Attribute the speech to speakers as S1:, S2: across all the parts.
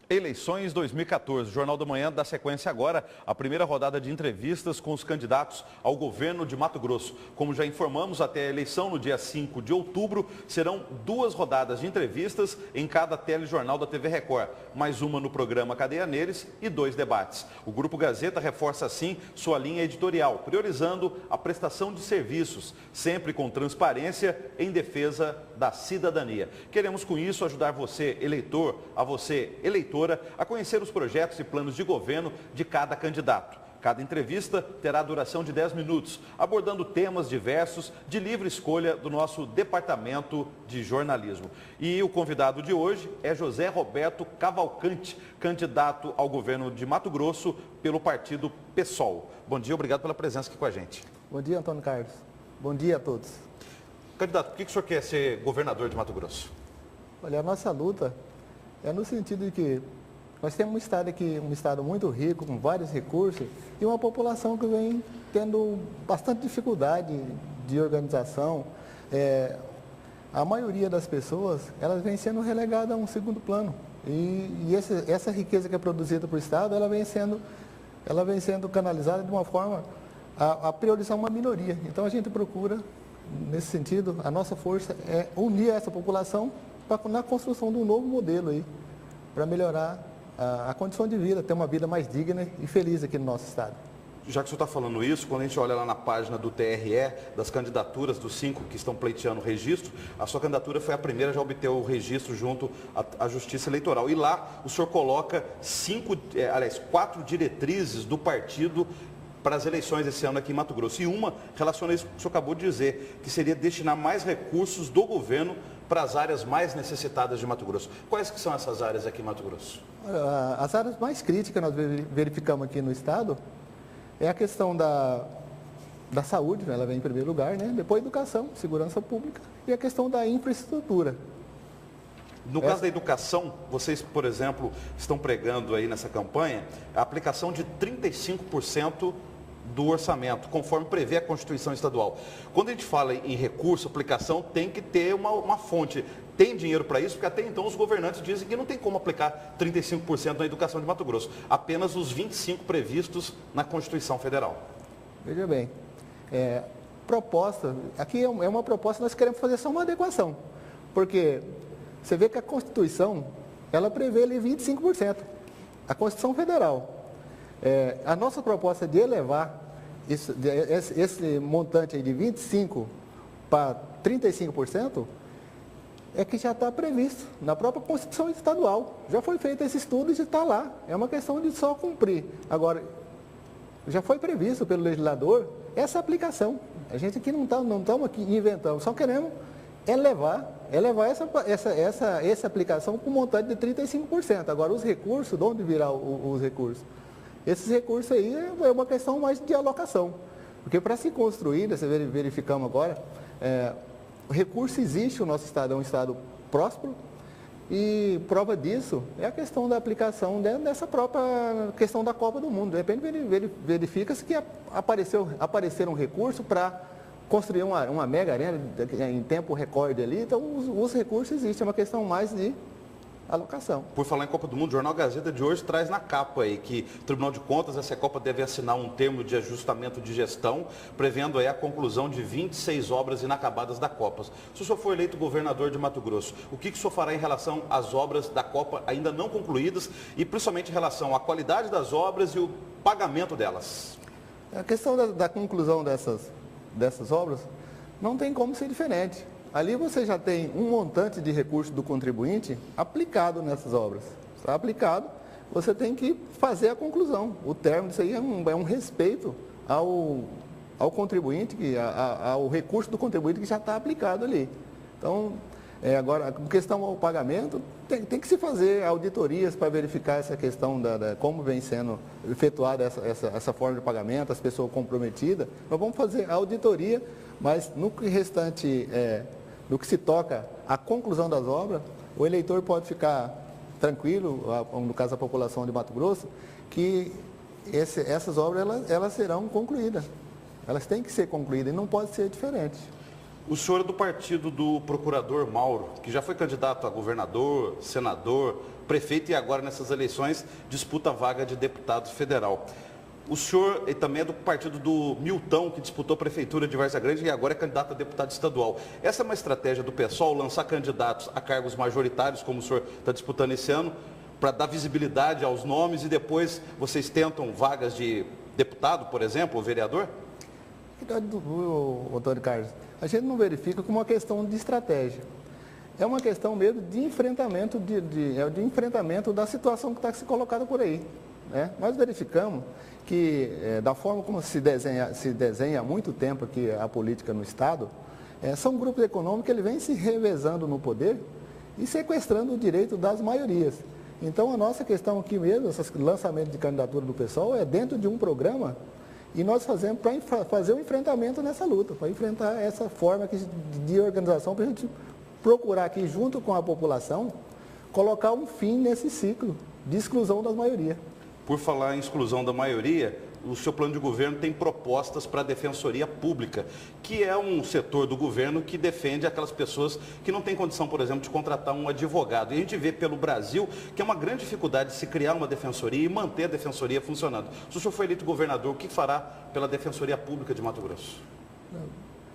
S1: Eleições 2014. O Jornal da Manhã dá sequência agora à primeira rodada de entrevistas com os candidatos ao governo de Mato Grosso. Como já informamos, até a eleição no dia 5 de outubro, serão 2 rodadas de entrevistas em cada telejornal da TV Record, mais uma no programa Cadeia Neles e 2 debates. O Grupo Gazeta reforça assim sua linha editorial, priorizando a prestação de serviços, sempre com transparência em defesa da cidadania. Queremos com isso ajudar você, eleitor, a você, eleitor, a conhecer os projetos e planos de governo de cada candidato. Cada entrevista terá duração de 10 minutos, abordando temas diversos de livre escolha do nosso departamento de jornalismo. E o convidado de hoje é José Roberto Cavalcante, candidato ao governo de Mato Grosso pelo partido PSOL. Bom dia, obrigado pela presença aqui com a gente.
S2: Bom dia, Antônio Carlos. Bom dia a todos.
S1: Candidato, por que o senhor quer ser governador de Mato Grosso?
S2: Olha, a nossa luta é no sentido de que nós temos um estado aqui, um estado muito rico, com vários recursos, e uma população que vem tendo bastante dificuldade de organização. A maioria das pessoas, elas vem sendo relegada a um segundo plano. E essa riqueza que é produzida para o estado, ela vem sendo canalizada de uma forma a priorizar uma minoria. Então a gente procura, nesse sentido, a nossa força é unir essa população na construção de um novo modelo aí, para melhorar a condição de vida, ter uma vida mais digna e feliz aqui no nosso estado.
S1: Já que o senhor está falando isso, quando a gente olha lá na página do TRE, das candidaturas dos 5 que estão pleiteando o registro, a sua candidatura foi a primeira, já obteve o registro junto à Justiça Eleitoral. E lá o senhor coloca 4 diretrizes do partido para as eleições esse ano aqui em Mato Grosso. E uma relaciona isso que o senhor acabou de dizer, que seria destinar mais recursos do governo para as áreas mais necessitadas de Mato Grosso. Quais que são essas áreas aqui em Mato Grosso?
S2: As áreas mais críticas que nós verificamos aqui no estado é a questão da saúde, né? Ela vem em primeiro lugar, né? Depois educação, segurança pública e a questão da infraestrutura.
S1: No caso da educação, vocês, por exemplo, estão pregando aí nessa campanha a aplicação de 35% do orçamento, conforme prevê a Constituição Estadual. Quando a gente fala em recurso, aplicação, tem que ter uma fonte. Tem dinheiro para isso? Porque até então os governantes dizem que não tem como aplicar 35% na educação de Mato Grosso. Apenas os 25% previstos na Constituição Federal.
S2: Veja bem, aqui é uma proposta, nós queremos fazer só uma adequação. Porque você vê que a Constituição, ela prevê ali 25%. A Constituição Federal. A nossa proposta de elevar esse montante aí de 25% para 35% é que já está previsto na própria Constituição Estadual. Já foi feito esse estudo e já está lá. É uma questão de só cumprir. Agora, já foi previsto pelo legislador essa aplicação. A gente aqui não estamos aqui inventando, só queremos elevar essa aplicação com um montante de 35%. Agora, os recursos, de onde virá os recursos? Esses recursos aí é uma questão mais de alocação. Porque para se construir, você verificamos agora, o recurso existe, o nosso estado é um estado próspero, e prova disso é a questão da aplicação dessa própria questão da Copa do Mundo. De repente verifica-se que apareceram recursos para construir uma mega arena em tempo recorde ali, então os recursos existem, é uma questão mais de alocação.
S1: Por falar em Copa do Mundo, o Jornal Gazeta de hoje traz na capa aí que o Tribunal de Contas, essa Copa deve assinar um termo de ajustamento de gestão, prevendo aí a conclusão de 26 obras inacabadas da Copa. Se o senhor for eleito governador de Mato Grosso, o que o senhor fará em relação às obras da Copa ainda não concluídas e principalmente em relação à qualidade das obras e o pagamento delas?
S2: A questão da conclusão dessas obras não tem como ser diferente. Ali você já tem um montante de recursos do contribuinte aplicado nessas obras. Está aplicado, você tem que fazer a conclusão. O termo disso aí é um respeito ao contribuinte, ao recurso do contribuinte que já está aplicado ali. Então, agora, com questão ao pagamento, tem que se fazer auditorias para verificar essa questão como vem sendo efetuada essa forma de pagamento, as pessoas comprometidas. Nós vamos fazer a auditoria, mas no que restante, no que se toca à conclusão das obras, o eleitor pode ficar tranquilo, no caso da população de Mato Grosso, que essas obras elas serão concluídas. Elas têm que ser concluídas e não pode ser diferente.
S1: O senhor é do partido do procurador Mauro, que já foi candidato a governador, senador, prefeito e agora nessas eleições disputa a vaga de deputado federal. O senhor também é do partido do Milton, que disputou a prefeitura de Várzea Grande e agora é candidato a deputado estadual. Essa é uma estratégia do PSOL, lançar candidatos a cargos majoritários, como o senhor está disputando esse ano, para dar visibilidade aos nomes e depois vocês tentam vagas de deputado, por exemplo, ou vereador?
S2: Antônio Carlos, a gente não verifica como uma questão de estratégia. É uma questão mesmo de enfrentamento, de enfrentamento da situação que está se colocada por aí. Né? Nós verificamos que, da forma como se desenha há muito tempo aqui a política no Estado, são grupos econômicos que ele vem se revezando no poder e sequestrando o direito das maiorias. Então, a nossa questão aqui mesmo, esse lançamento de candidatura do PSOL, é dentro de um programa e nós fazemos para fazer um enfrentamento nessa luta, para enfrentar essa forma de organização, para a gente procurar aqui, junto com a população, colocar um fim nesse ciclo de exclusão das maiorias.
S1: Por falar em exclusão da maioria, o seu plano de governo tem propostas para a Defensoria Pública, que é um setor do governo que defende aquelas pessoas que não têm condição, por exemplo, de contratar um advogado. E a gente vê pelo Brasil que é uma grande dificuldade de se criar uma defensoria e manter a defensoria funcionando. Se o senhor for eleito governador, o que fará pela Defensoria Pública de Mato Grosso?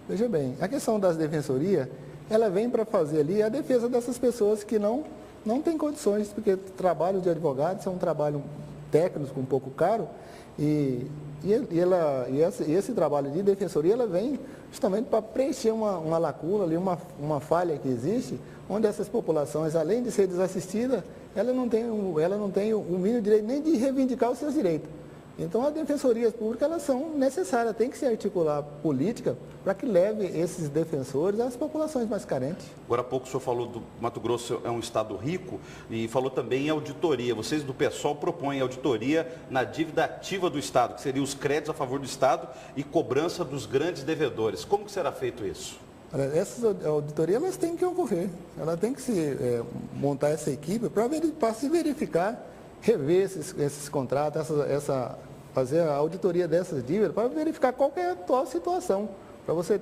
S2: Veja bem, a questão das defensorias, ela vem para fazer ali a defesa dessas pessoas que não têm condições, porque o trabalho de advogado é um trabalho técnico um pouco caro, e esse trabalho de defensoria ela vem justamente para preencher uma lacuna, ali, uma falha que existe, onde essas populações, além de ser desassistidas, ela não tem o mínimo direito nem de reivindicar os seus direitos. Então, as defensorias públicas elas são necessárias, tem que se articular política para que leve esses defensores às populações mais carentes.
S1: Agora há pouco o senhor falou do Mato Grosso é um estado rico e falou também em auditoria. Vocês do PSOL propõem auditoria na dívida ativa do estado, que seriam os créditos a favor do estado e cobrança dos grandes devedores. Como que será feito isso?
S2: Essas auditorias elas têm que ocorrer, ela tem que se montar essa equipe para se verificar, rever esses contratos, fazer a auditoria dessas dívidas, para verificar qual é a atual situação, para você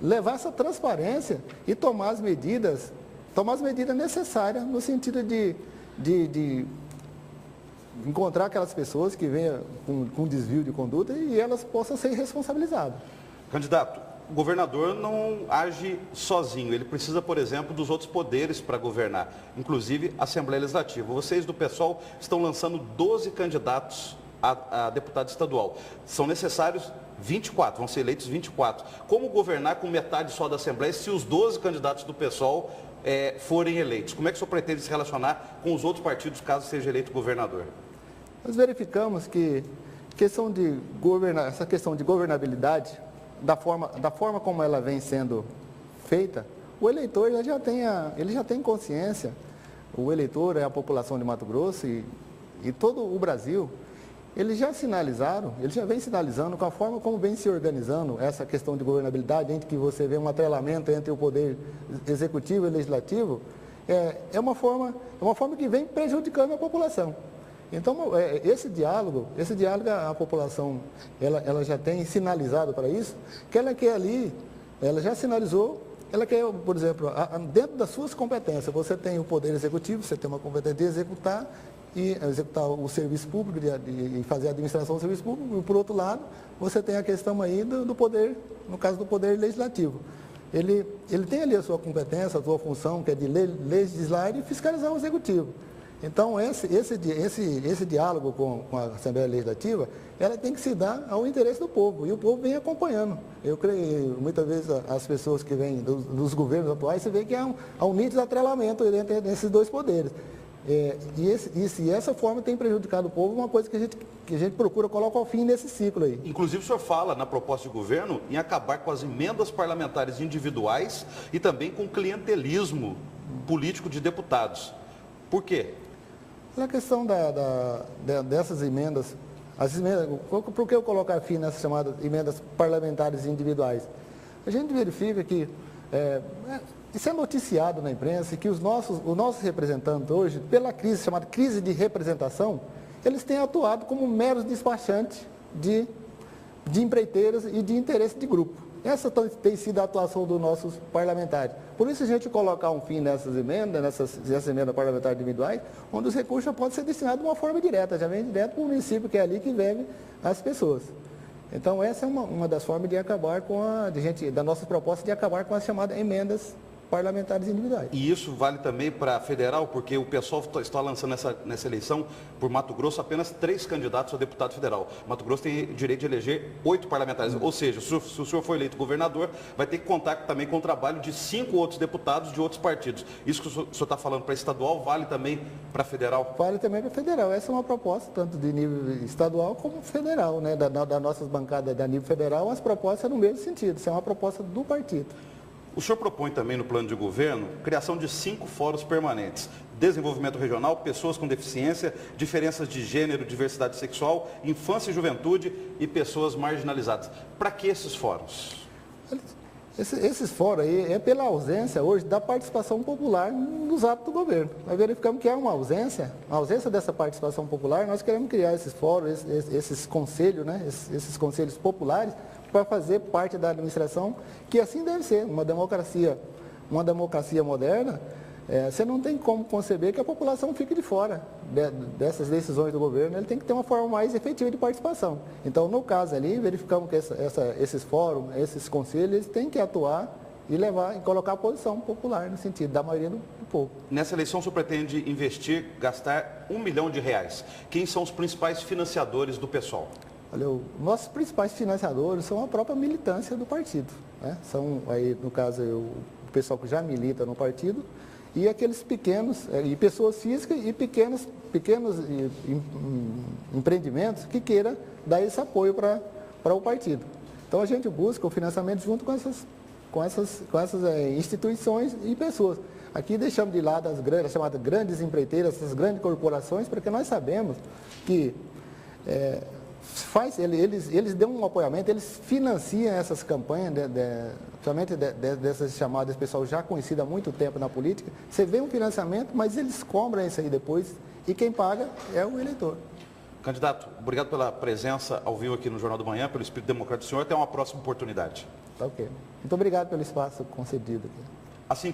S2: levar essa transparência e tomar as medidas necessárias no sentido de encontrar aquelas pessoas que venham com desvio de conduta e elas possam ser responsabilizadas.
S1: Candidato, o governador não age sozinho, ele precisa, por exemplo, dos outros poderes para governar, inclusive a Assembleia Legislativa. Vocês do PSOL estão lançando 12 candidatos a deputado estadual. São necessários 24, vão ser eleitos 24. Como governar com metade só da Assembleia se os 12 candidatos do PSOL forem eleitos? Como é que o senhor pretende se relacionar com os outros partidos caso seja eleito governador?
S2: Nós verificamos que essa questão de governabilidade, da forma como ela vem sendo feita, o eleitor ele já tem consciência, o eleitor é a população de Mato Grosso e todo o Brasil, eles já vem sinalizando com a forma como vem se organizando essa questão de governabilidade, entre que você vê um atrelamento entre o poder executivo e legislativo, é uma forma que vem prejudicando a população. Então, esse diálogo, a população, ela já tem sinalizado para isso, que ela quer ali, ela já sinalizou, ela quer, por exemplo, dentro das suas competências, você tem o poder executivo, você tem uma competência de executar o serviço público, de fazer a administração do serviço público, e por outro lado, você tem a questão aí do poder, no caso do poder legislativo. Ele tem ali a sua competência, a sua função, que é de legislar e fiscalizar o executivo. Então, esse diálogo com a Assembleia Legislativa, ela tem que se dar ao interesse do povo, e o povo vem acompanhando. Eu creio, muitas vezes, as pessoas que vêm dos governos atuais, você vê que há um nítido atrelamento entre esses dois poderes. E essa forma tem prejudicado o povo, uma coisa que a gente procura colocar ao fim nesse ciclo aí.
S1: Inclusive, o senhor fala na proposta de governo em acabar com as emendas parlamentares individuais e também com o clientelismo político de deputados. Por quê?
S2: Na questão dessas emendas, por que eu colocar fim nessas chamadas emendas parlamentares individuais? A gente verifica que isso é noticiado na imprensa, que os nossos representantes hoje, pela crise chamada crise de representação, eles têm atuado como meros despachantes de empreiteiras e de interesse de grupo. Essa tem sido a atuação dos nossos parlamentares. Por isso a gente colocar um fim nessas emendas, nessas emendas parlamentares individuais, onde os recursos já podem ser destinados de uma forma direta, já vem direto para o município que é ali que vive as pessoas. Então essa é uma das formas de acabar com da nossa proposta de acabar com as chamadas emendas parlamentares individuais.
S1: E isso vale também para federal, porque o pessoal está lançando nessa eleição, por Mato Grosso, apenas 3 candidatos a deputado federal. Mato Grosso tem direito de eleger 8 parlamentares. Ou seja, se o senhor for eleito governador, vai ter que contar também com o trabalho de 5 outros deputados de outros partidos. Isso que o senhor está falando para estadual, vale também para federal?
S2: Vale também para federal. Essa é uma proposta, tanto de nível estadual como federal, né? Das nossas bancadas da nível federal, as propostas no mesmo sentido. Isso é uma proposta do partido.
S1: O senhor propõe também no plano de governo criação de 5 fóruns permanentes: desenvolvimento regional, pessoas com deficiência, diferenças de gênero, diversidade sexual, infância e juventude e pessoas marginalizadas. Para que esses fóruns?
S2: Esses fóruns aí é pela ausência hoje da participação popular nos atos do governo. Nós verificamos que há uma ausência dessa participação popular. Nós queremos criar esses fóruns, esses conselhos, né? Esses conselhos populares, para fazer parte da administração, que assim deve ser. Uma democracia moderna, você não tem como conceber que a população fique de fora dessas decisões do governo. Ele tem que ter uma forma mais efetiva de participação. Então, no caso ali, verificamos que esses fóruns, esses conselhos, eles têm que atuar e levar e colocar a posição popular no sentido da maioria do povo.
S1: Nessa eleição, o senhor pretende gastar R$1 milhão. Quem são os principais financiadores do PSOL?
S2: Olha, nossos principais financiadores são a própria militância do partido, né? São, aí, no caso, o pessoal que já milita no partido e aqueles pequenos, e pessoas físicas e pequenos empreendimentos que queiram dar esse apoio para o partido. Então a gente busca o financiamento junto com essas instituições e pessoas. Aqui deixamos de lado as chamadas grandes empreiteiras, essas grandes corporações, porque nós sabemos que eles dão um apoiamento, eles financiam essas campanhas, somente dessas chamadas, pessoal já conhecido há muito tempo na política. Você vê um financiamento, mas eles cobram isso aí depois, e quem paga é o eleitor.
S1: Candidato, obrigado pela presença ao vivo aqui no Jornal do Manhã, pelo espírito democrático do senhor. Até uma próxima oportunidade.
S2: Tá ok. Muito obrigado pelo espaço concedido aqui.
S1: Assim